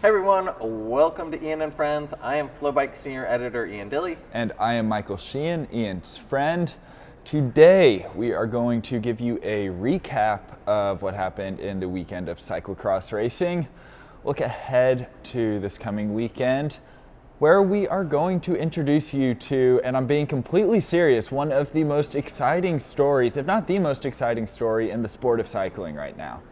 Hey everyone, welcome to Ian and Friends. I am FloBikes Senior Editor Ian Dille. And I am Michael Sheehan, Ian's friend. Today we are going to give you a recap of what happened in the weekend of cyclocross racing. Look ahead to this coming weekend, where we are going to introduce you to, and I'm being completely serious, one of the most exciting stories, if not the most exciting story in the sport of cycling right now.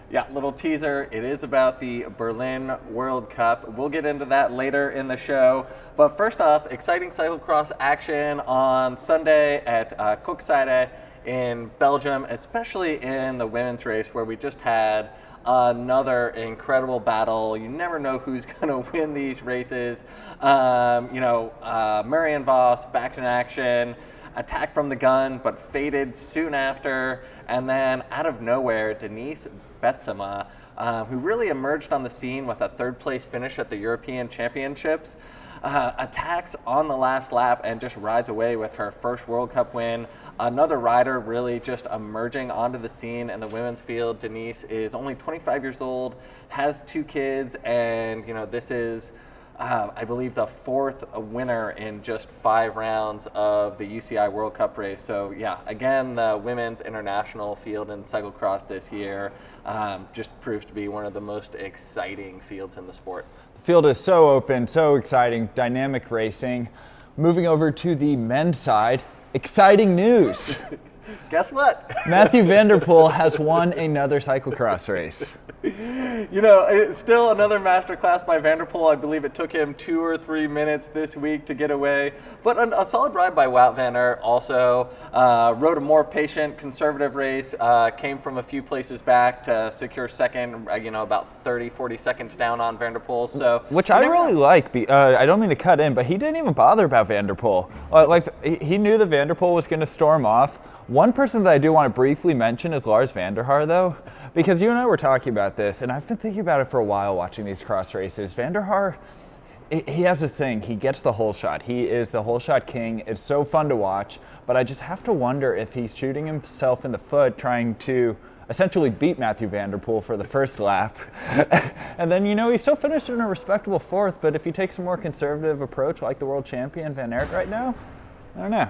Yeah, little teaser. It is about the Berlin World Cup. We'll get into that later in the show. But first off, exciting cyclocross action on Sunday at Koksijde in Belgium, especially in the women's race where we just had another incredible battle. You never know who's going to win these races. Marianne Vos back in action. Attack from the gun, but faded soon after. And then out of nowhere, Denise Betsema, who really emerged on the scene with a third place finish at the European Championships, attacks on the last lap and just rides away with her first World Cup win. Another rider really just emerging onto the scene in the women's field. Denise is only 25 years old, has 2 kids, and this is I believe the 4th winner in just 5 rounds of the UCI World Cup race. So yeah, again, the women's international field in cyclocross this year just proves to be one of the most exciting fields in the sport. The field is so open, so exciting, dynamic racing. Moving over to the men's side, exciting news. Guess what? Mathieu van der Poel has won another cyclocross race. It's still another masterclass by Van der Poel. I believe it took him 2 or 3 minutes this week to get away. But a solid ride by Wout van Aert also. Rode a more patient, conservative race. Came from a few places back to secure second, about 30, 40 seconds down on Van der Poel. So, which I really like. I don't mean to cut in, but he didn't even bother about Van der Poel. He knew that Van der Poel was going to storm off. One person that I do want to briefly mention is Lars van der Haar, though, because you and I were talking about this, and I've been thinking about it for a while watching these cross races. Van der Haar, he has a thing. He gets the whole shot. He is the whole shot king. It's so fun to watch, but I just have to wonder if he's shooting himself in the foot trying to essentially beat Mathieu van der Poel for the first lap. And then, he still finished in a respectable 4th, but if he takes a more conservative approach like the world champion Van Aert right now, I don't know.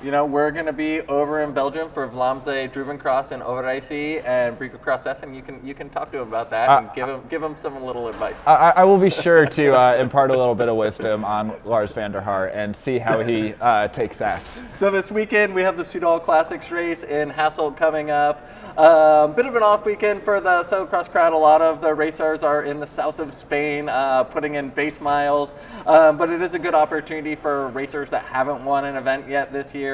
We're going to be over in Belgium for Vlaamse Druivencross in Overijssel and Brico-Cross Essen. You can talk to him about that and give him some little advice. I will be sure to impart a little bit of wisdom on Lars van der Haar and see how he takes that. So this weekend we have the Soudal Classics race in Hasselt coming up. Bit of an off weekend for the cyclocross crowd. A lot of the racers are in the south of Spain putting in base miles, but it is a good opportunity for racers that haven't won an event yet this year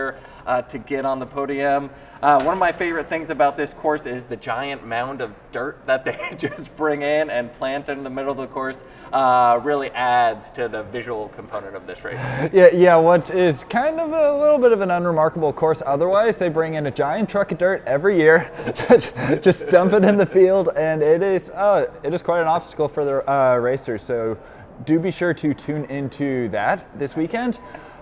to get on the podium. One of my favorite things about this course is the giant mound of dirt that they just bring in and plant in the middle of the course. Really adds to the visual component of this race. Yeah, what is kind of a little bit of an unremarkable course otherwise. They bring in a giant truck of dirt every year, just dump it in the field, and it is quite an obstacle for the racers. So do be sure to tune into that this weekend.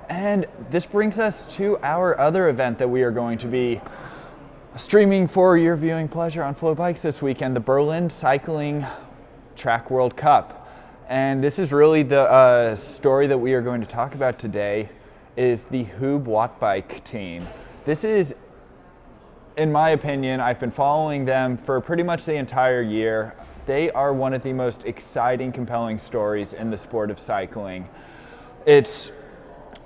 And this brings us to our other event that we are going to be streaming for your viewing pleasure on FloBikes this weekend, the Berlin Cycling Track World Cup. And this is really the story that we are going to talk about today, is the Huub Wattbike team. This is, in my opinion, I've been following them for pretty much the entire year. They are one of the most exciting, compelling stories in the sport of cycling. It's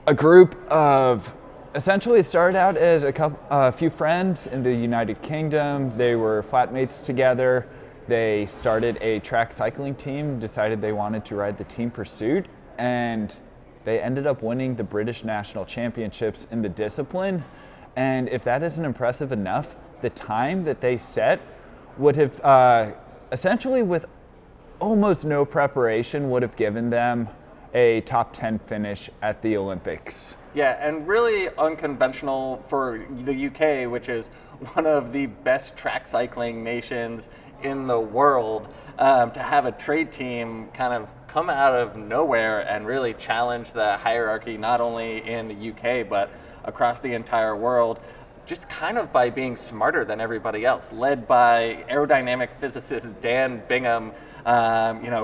a group of, essentially it started out as a few friends in the United Kingdom. They were flatmates together. They started a track cycling team, decided they wanted to ride the team pursuit, and they ended up winning the British National Championships in the discipline. And if that isn't impressive enough, the time that they set would have, essentially with almost no preparation, would have given them a top 10 finish at the Olympics. Yeah, and really unconventional for the UK, which is one of the best track cycling nations in the world, to have a trade team kind of come out of nowhere and really challenge the hierarchy, not only in the UK, but across the entire world. just kind of by being smarter than everybody else, led by aerodynamic physicist Dan Bingham,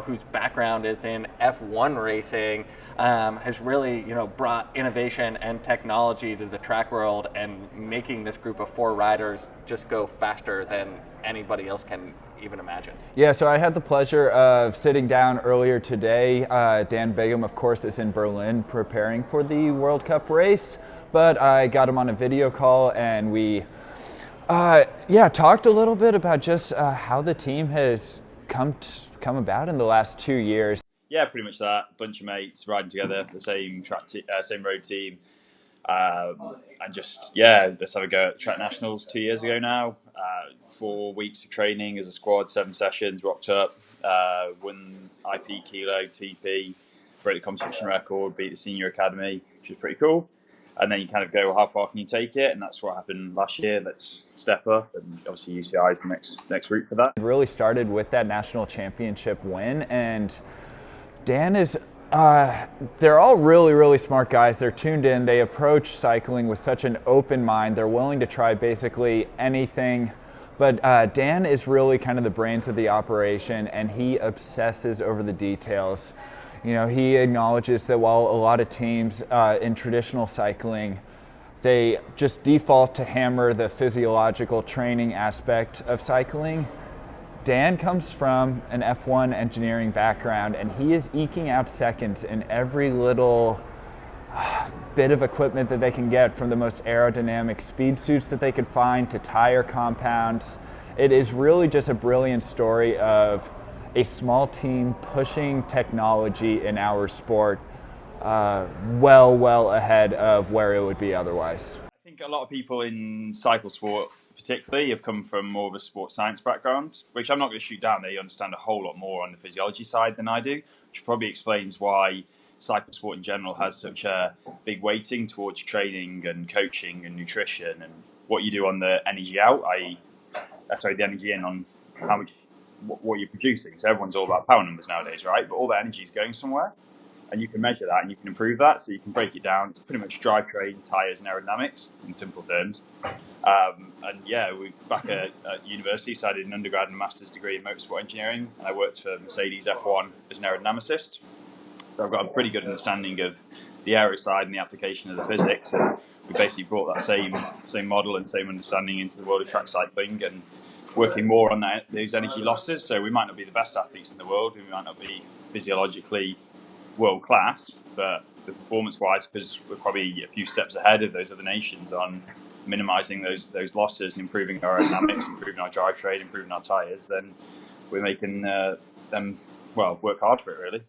whose background is in F1 racing, has really, brought innovation and technology to the track world and making this group of 4 riders just go faster than anybody else can even imagine. Yeah, so I had the pleasure of sitting down earlier today. Dan Bingham, of course, is in Berlin preparing for the World Cup race, but I got him on a video call and we talked a little bit about just how the team has come about in the last 2 years. Yeah, pretty much that. Bunch of mates riding together for the same same road team. And just, let's have a go at Track Nationals 2 years ago now. 4 weeks of training as a squad, 7 sessions, rocked up, won IP Kilo, TP, broke the competition record, beat the senior academy, which was pretty cool. And then you kind of go, how far can you take it? And that's what happened last year. Let's step up. And obviously UCI is the next route for that. It really started with that national championship win. And Dan is, they're all really, really smart guys. They're tuned in. They approach cycling with such an open mind. They're willing to try basically anything. But Dan is really kind of the brains of the operation, and he obsesses over the details. He acknowledges that while a lot of teams in traditional cycling, they just default to hammer the physiological training aspect of cycling, Dan comes from an F1 engineering background, and he is eking out seconds in every little bit of equipment that they can get, from the most aerodynamic speed suits that they could find to tire compounds. It is really just a brilliant story of a small team pushing technology in our sport well ahead of where it would be otherwise. I think a lot of people in cycle sport particularly have come from more of a sports science background, which I'm not going to shoot down. They understand a whole lot more on the physiology side than I do, which probably explains why cycle sport in general has such a big weighting towards training and coaching and nutrition and what you do on the energy out, the energy in on how much, what you're producing. So everyone's all about power numbers nowadays, right? But all that energy is going somewhere, and you can measure that and you can improve that. So you can break it down. It's pretty much drivetrain, tires, and aerodynamics in simple terms. We back at university, so I did an undergrad and master's degree in motorsport engineering, and I worked for Mercedes F1 as an aerodynamicist. So I've got a pretty good understanding of the aero side and the application of the physics, and we basically brought that same model and same understanding into the world of track cycling and working more on those energy losses. So we might not be the best athletes in the world, we might not be physiologically world class, but the performance-wise, because we're probably a few steps ahead of those other nations on minimising those losses, improving our aerodynamics, improving our drivetrain, improving our tyres, then we're making them work hard for it, really.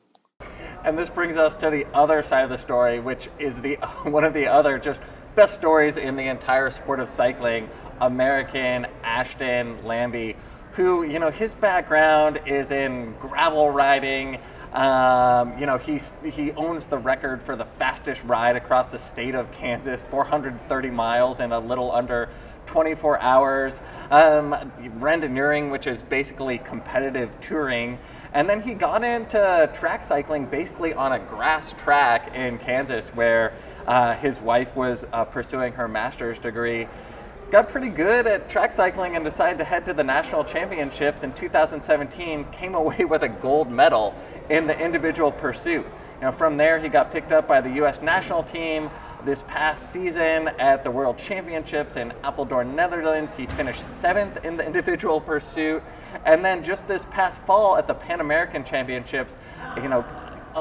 And this brings us to the other side of the story, which is one of the other just best stories in the entire sport of cycling, American Ashton Lambie, who, his background is in gravel riding. He owns the record for the fastest ride across the state of Kansas, 430 miles in a little under 24 hours. Rendinuring, which is basically competitive touring. And then he got into track cycling basically on a grass track in Kansas, where his wife was pursuing her master's degree. Got pretty good at track cycling and decided to head to the national championships in 2017, came away with a gold medal in the individual pursuit. From there, he got picked up by the U.S. national team. This past season at the World Championships in Apeldoorn, Netherlands, he finished 7th in the individual pursuit. And then just this past fall at the Pan American Championships,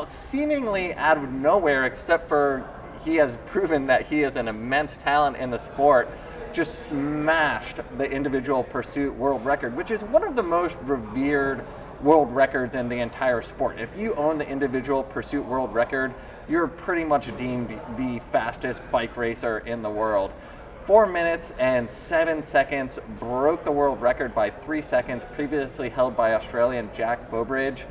seemingly out of nowhere, except for he has proven that he is an immense talent in the sport, just smashed the individual pursuit world record, which is one of the most revered world records in the entire sport. If you own the individual pursuit world record, you're pretty much deemed the fastest bike racer in the world. 4 minutes and 7 seconds, broke the world record by 3 seconds, previously held by Australian Jack Bobridge.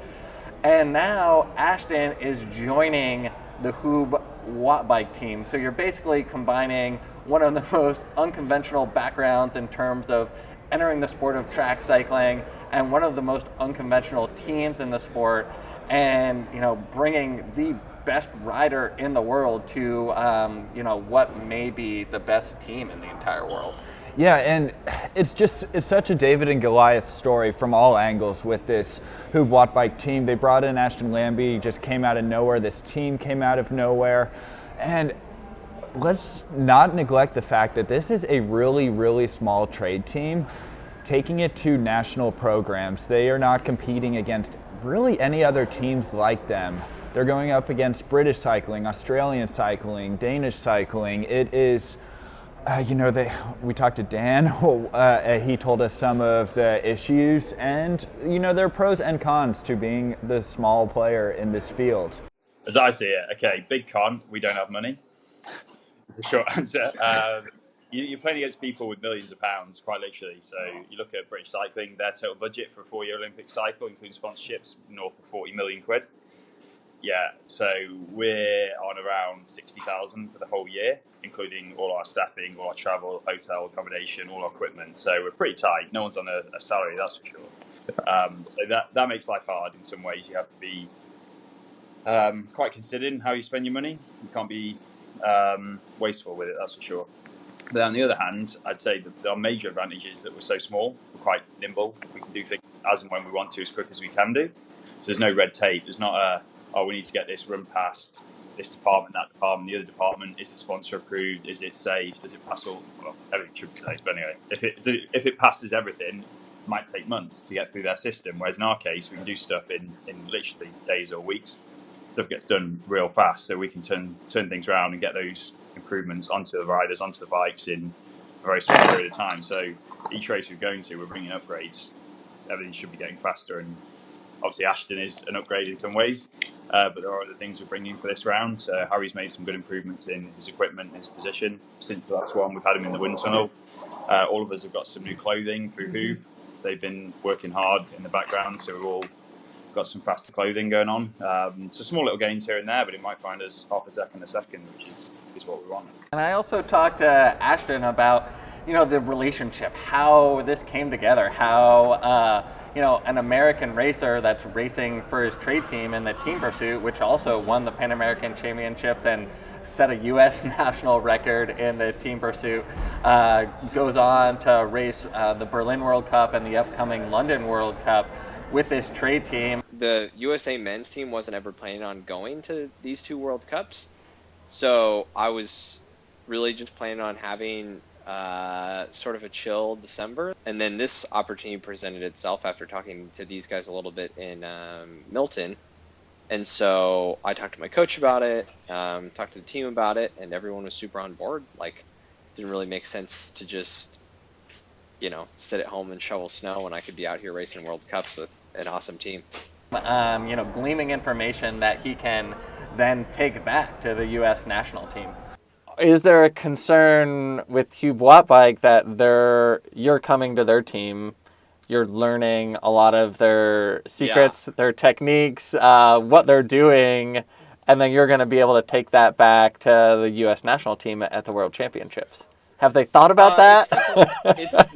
And now Ashton is joining the Huub Wattbike team. So you're basically combining one of the most unconventional backgrounds in terms of entering the sport of track cycling and one of the most unconventional teams in the sport, and bringing the best rider in the world to what may be the best team in the entire world. Yeah, and it's such a David and Goliath story from all angles with this Huub Wattbike team. They brought in Ashton Lambie, just came out of nowhere. This team came out of nowhere. And let's not neglect the fact that this is a really, really small trade team taking it to national programs. They are not competing against really any other teams like them. They're going up against British cycling, Australian cycling, Danish cycling. It is... we talked to Dan. He told us some of the issues, and there are pros and cons to being the small player in this field. As I see it, okay, big con: we don't have money. It's a short answer. You're playing against people with millions of pounds, quite literally. So you look at British cycling; their total budget for a 4-year Olympic cycle, including sponsorships, north of 40 million quid. Yeah, so we're on around 60,000 for the whole year, including all our staffing, all our travel, hotel, accommodation, all our equipment. So we're pretty tight. No one's on a salary, that's for sure. So that makes life hard in some ways. You have to be quite considered in how you spend your money. You can't be wasteful with it, that's for sure. But on the other hand, I'd say that our major advantage is that we're so small, we're quite nimble. We can do things as and when we want to, as quick as we can do. So there's no red tape. There's not we need to get this run past this department, that department, the other department. Is it sponsor approved? Is it safe? Does it pass all? Well, everything should be safe. But anyway, if it passes everything, it might take months to get through their system. Whereas in our case, we can do stuff in literally days or weeks. Stuff gets done real fast, so we can turn things around and get those improvements onto the riders, onto the bikes in a very short period of time. So each race we're going to, we're bringing upgrades. Everything should be getting faster, and obviously Ashton is an upgrade in some ways. But there are other things we're bringing for this round. Harry's made some good improvements in his equipment, his position. Since the last one, we've had him in the wind tunnel. All of us have got some new clothing through Huub. They've been working hard in the background, so we've all got some faster clothing going on. So small little gains here and there, but it might find us half a second, which is what we want. And I also talked to Ashton about, the relationship, how this came together, how, an American racer that's racing for his trade team in the team pursuit, which also won the Pan American Championships and set a U.S. national record in the team pursuit, goes on to race the Berlin World Cup and the upcoming London World Cup with this trade team. The USA men's team wasn't ever planning on going to these two World Cups, so I was really just planning on having sort of a chill December, and then this opportunity presented itself after talking to these guys a little bit in Milton, and so I talked to my coach about it, talked to the team about it, and everyone was super on board. Like, didn't really make sense to just sit at home and shovel snow when I could be out here racing World Cups with an awesome team. Gleaming information that he can then take back to the U.S. national team. Is there a concern with Huub Wattbike that you're coming to their team, you're learning a lot of their secrets, their techniques, what they're doing, and then you're going to be able to take that back to the U.S. national team at the World Championships? Have they thought about that?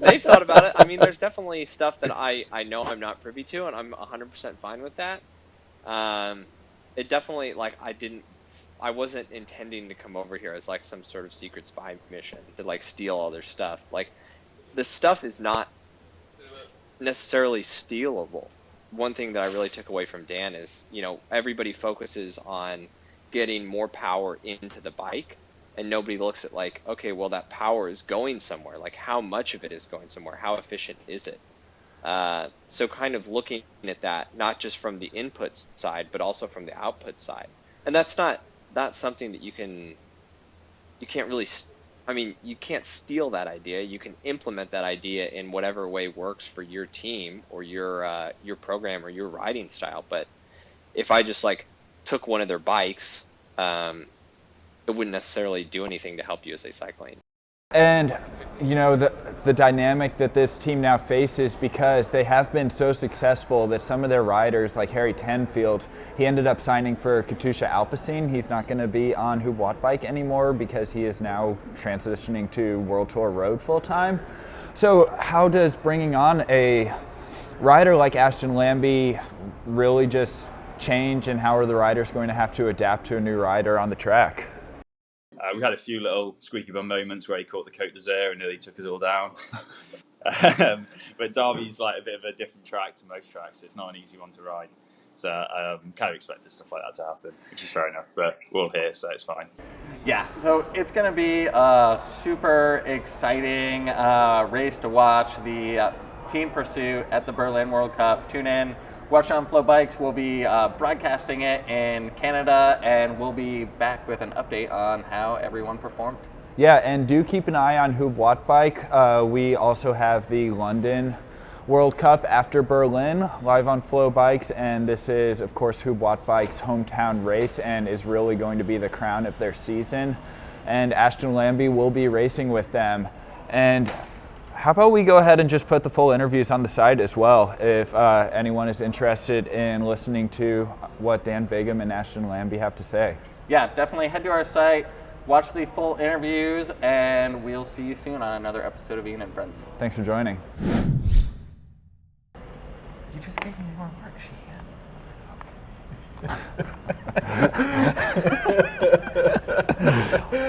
They've thought about it. I mean, there's definitely stuff that I know I'm not privy to, and I'm 100% fine with that. It definitely, I wasn't intending to come over here as like some sort of secret spy mission to like steal all their stuff. Like, the stuff is not necessarily stealable. One thing that I really took away from Dan is, everybody focuses on getting more power into the bike, and nobody looks at like, okay, well, that power is going somewhere. Like, how much of it is going somewhere? How efficient is it? So kind of looking at that, not just from the input side, but also from the output side. And that's not something that you can't really, you can't steal that idea. You can implement that idea in whatever way works for your team or your program or your riding style. But if I just took one of their bikes, it wouldn't necessarily do anything to help USA Cycling. And the dynamic that this team now faces, because they have been so successful that some of their riders, like Harry Tenfield, he ended up signing for Katusha Alpecin. He's not going to be on Huub Wattbike anymore because he is now transitioning to World Tour Road full time. So how does bringing on a rider like Ashton Lambie really just change, and how are the riders going to have to adapt to a new rider on the track? We had a few little squeaky bum moments where he caught the Côte d'Azur and nearly took us all down. But Derby's like a bit of a different track to most tracks. It's not an easy one to ride. So kind of expected stuff like that to happen, which is fair enough. But we're all here, so it's fine. Yeah, so it's going to be a super exciting race to watch. The team pursuit at the Berlin World Cup. Tune in, watch on FloBikes. We'll be broadcasting it in Canada, and we'll be back with an update on how everyone performed. Yeah, and do keep an eye on Huub Wattbike. We also have the London World Cup after Berlin live on FloBikes, and this is, of course, Huub Wattbike's hometown race and is really going to be the crown of their season. And Ashton Lambie will be racing with them. And how about we go ahead and just put the full interviews on the site as well, if anyone is interested in listening to what Dan Bigham and Ashton Lambie have to say. Yeah, definitely head to our site, watch the full interviews, and we'll see you soon on another episode of Ian and Friends. Thanks for joining. You just gave me more work, Sheehan.